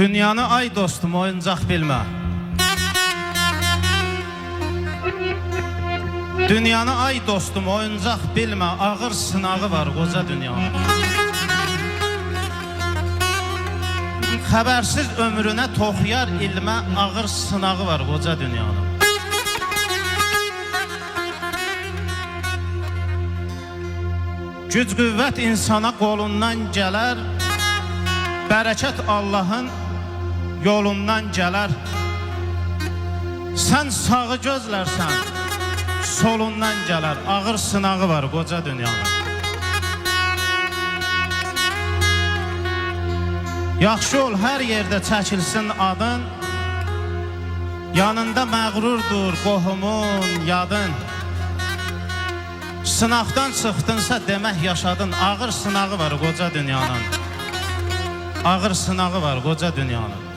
Dünyanı ay dostum oyuncaq bilmə. Dünyanı ay dostum oyuncaq bilmə. Ağır sınağı var qoca dünyanın. Xəbərsiz ömrünə toxuyar ilmə. Ağır sınağı var qoca dünyanın. Güc qüvvət insana qolundan gələr. Bərəkət Allahın yolundan gələr. Sən sağı gözlərsən, solundan gələr. Ağır sınağı var qoca dünyanın. Yaxşı ol, hər yerdə çəkilsin adın. Yanında məğrurdur qohumun, yadın. Sınaqdan çıxdınsa demək yaşadın. Ağır sınağı var qoca dünyanın. Ağır sınağı var qoca dünyanın.